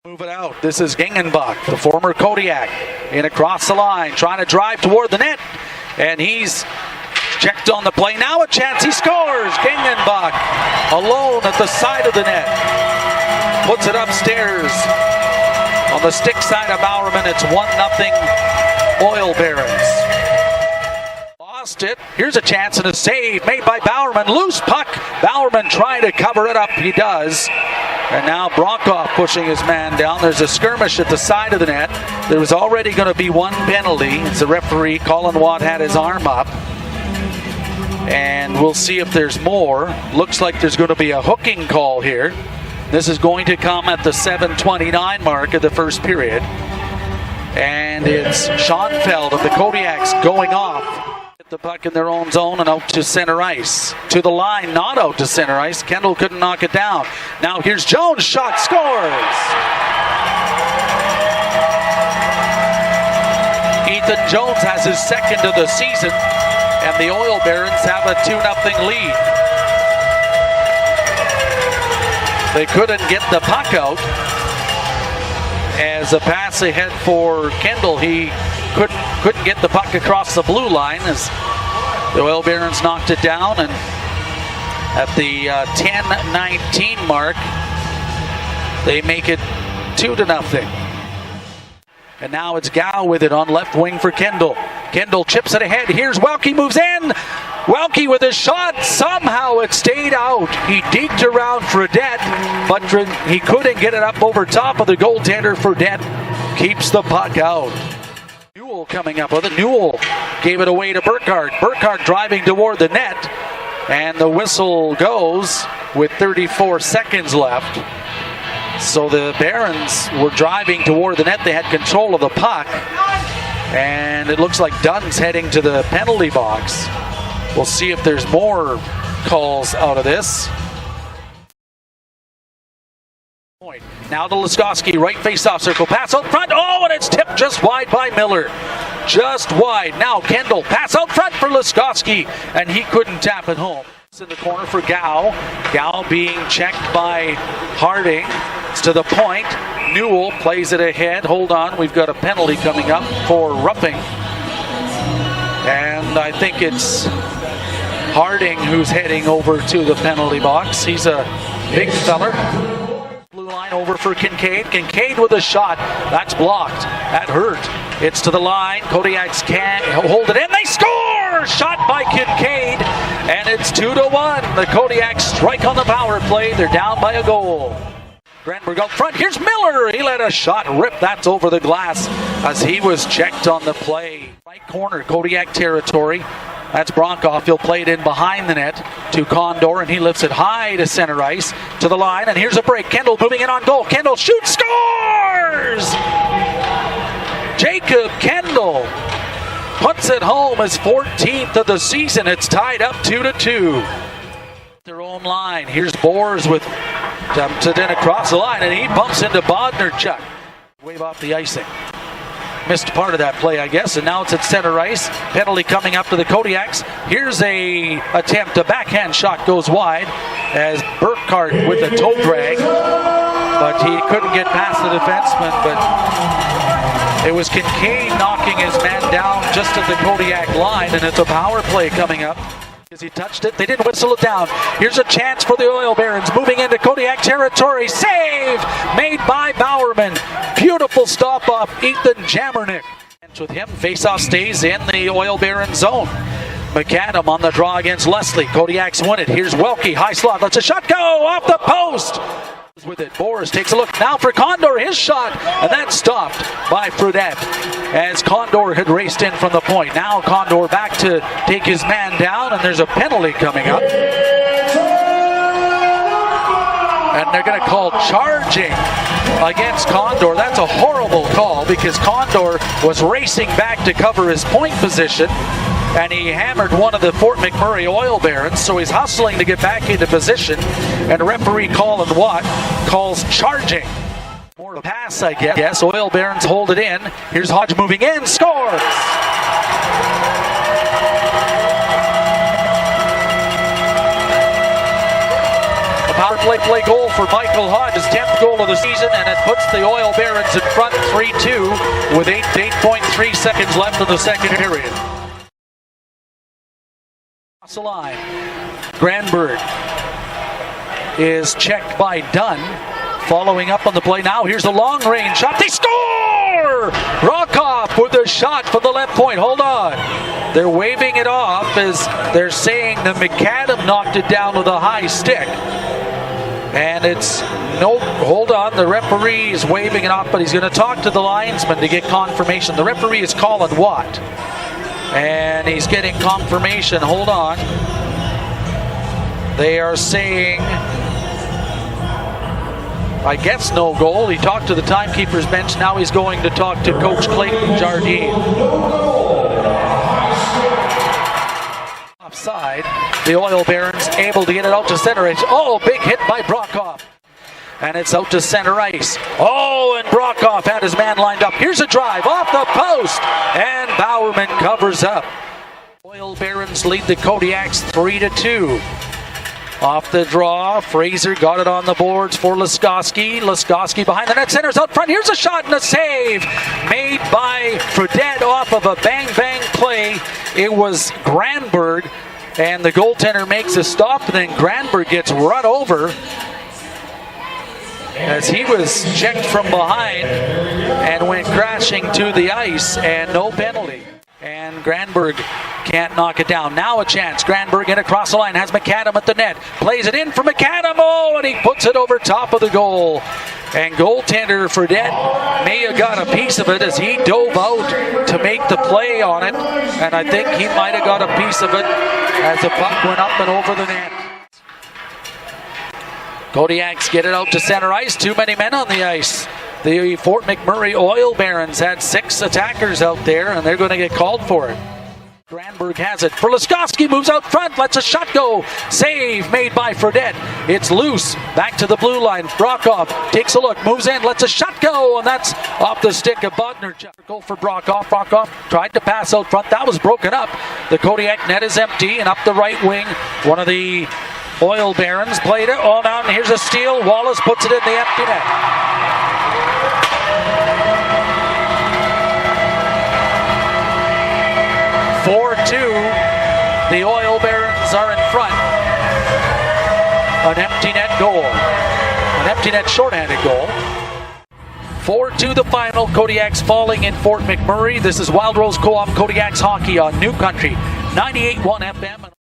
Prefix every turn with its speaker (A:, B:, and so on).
A: Move it out. This is Gengenbach, the former Kodiak, in across the line, trying to drive toward the net, and he's checked on the play. Now a chance, he scores! Gengenbach alone at the side of the net, puts it upstairs on the stick side of Bowerman. It's 1-0 Oil Barons. Lost it. Here's a chance and a save made by Bowerman. Loose puck. Bowerman trying to cover it up. He does. And now Bronkoff pushing his man down. There's a skirmish at the side of the net. There was already going to be one penalty. It's the referee. Colin Watt had his arm up. And we'll see if there's more. Looks like there's going to be a hooking call here. This is going to come at the 7:29 mark of the first period. And it's Schoenfeld of the Kodiaks going off. The puck in their own zone and out to center ice. To the line, not out to center ice. Kendall couldn't knock it down. Now here's Jones, shot, scores! Ethan Jones has his second of the season, and the Oil Barons have a 2-0 lead. They couldn't get the puck out. As a pass ahead for Kendall, he couldn't get the puck across the blue line as the Oil Barons knocked it down, and at the 10:19 mark they make it 2-0. And now it's Gow with it on left wing for Kendall. Kendall chips it ahead. Here's Welke, moves in. Welke with a shot. Somehow it stayed out. He deked around Fredette, but he couldn't get it up over top of the goaltender. Fredette keeps the puck out. Newell coming up with it. Newell gave it away to Burkhardt. Burkhardt driving toward the net, and the whistle goes with 34 seconds left. So the Barons were driving toward the net. They had control of the puck, and it looks like Dunn's heading to the penalty box. We'll see if there's more calls out of this. Now to Laskowski, right face-off circle, pass out front. Oh, and it's tipped just wide by Miller. Just wide. Now Kendall, pass out front for Laskowski, and he couldn't tap it home. It's in the corner for Gow. Gow being checked by Harding. It's to the point. Newell plays it ahead. Hold on, we've got a penalty coming up for roughing. And I think it's Harding who's heading over to the penalty box. He's a big feller. Blue line over for Kincaid. Kincaid with a shot. That's blocked. That hurt. It's to the line. Kodiaks can't hold it in. They score! Shot by Kincaid. And it's 2-1. The Kodiaks strike on the power play. They're down by a goal. Granberg out front. Here's Miller. He let a shot rip. That's over the glass as he was checked on the play. Right corner, Kodiak territory. That's Bronkoff. He'll play it in behind the net to Condor, and he lifts it high to center ice, to the line, and here's a break. Kendall moving in on goal. Kendall shoots, scores! Jacob Kendall puts it home, his 14th of the season. It's tied up 2-2. Their own line. Here's Boers with dumps it in across the line, and he bumps into Bodnerchuk. Wave off the icing. Missed part of that play, I guess, and now it's at center ice. Penalty coming up to the Kodiaks. Here's a attempt. A backhand shot goes wide as Burkhardt with a toe drag, but he couldn't get past the defenseman. But it was Kincaid knocking his man down just at the Kodiak line, and it's a power play coming up. As he touched it, they didn't whistle it down. Here's a chance for the Oil Barons moving into Kodiak territory. Save made by Bowerman. Beautiful stop off Ethan Jamernick. With him, faceoff stays in the Oil Baron zone. McAdam on the draw against Leslie. Kodiaks win it. Here's Welke, high slot. Lets a shot go off the post. With it, Boers takes a look now for Condor, his shot, and that's stopped by Fredette as Condor had raced in from the point. Now Condor back to take his man down, and there's a penalty coming up. And they're going to call charging against Condor. That's a horrible call because Condor was racing back to cover his point position, and he hammered one of the Fort McMurray Oil Barons, so he's hustling to get back into position, and referee Colin Watt calls charging. More of a pass, I guess. Oil Barons hold it in. Here's Hodge moving in, scores! A play goal for Michael Hunt, his 10th goal of the season, and it puts the Oil Barons in front 3-2 with 8.3 seconds left in the second period. Across the line, Granberg is checked by Dunn. Following up on the play now, here's the long range shot. They score! Rockoff with a shot from the left point. Hold on. They're waving it off as they're saying that McAdam knocked it down with a high stick. And it's no, hold on, the referee is waving it off, but he's going to talk to the linesman to get confirmation. The referee is Colin Watt. And he's getting confirmation. Hold on. They are saying, I guess no goal. He talked to the timekeeper's bench. Now he's going to talk to Coach Clayton Jardine. Offside. The Oil Barons able to get it out to center ice. Oh, big hit by Brockhoff. And it's out to center ice. Oh, and Brockhoff had his man lined up. Here's a drive off the post. And Bowerman covers up. Oil Barons lead the Kodiaks 3-2. Off the draw, Fraser got it on the boards for Laskoski. Laskoski behind the net, centers out front. Here's a shot and a save made by Fredette off of a bang-bang play. It was Granberg, and the goaltender makes a stop, and then Granberg gets run over as he was checked from behind and went crashing to the ice, and no penalty. And Granberg can't knock it down. Now a chance. Granberg in across the line. Has McAdam at the net. Plays it in for McAdam. Oh, and he puts it over top of the goal. And goaltender Fredette may have got a piece of it as he dove out to make the play on it. And I think he might have got a piece of it as the puck went up and over the net. Kodiaks get it out to center ice. Too many men on the ice. The Fort McMurray Oil Barons had 6 attackers out there, and they're going to get called for it. Granberg has it. Laskoski moves out front, lets a shot go. Save made by Fredette. It's loose. Back to the blue line. Brockhoff takes a look, moves in, lets a shot go, and that's off the stick of Bodner. Goal for Brockhoff. Brockhoff tried to pass out front. That was broken up. The Kodiak net is empty, and up the right wing, one of the Oil Barons played it. Oh, now here's a steal. Wallace puts it in the empty net. 4-2, the Oil Barons are in front. An empty net goal. An empty net shorthanded goal. 4-2 the final. Kodiaks falling in Fort McMurray. This is Wild Rose Co-op Kodiaks Hockey on New Country 98.1 FM.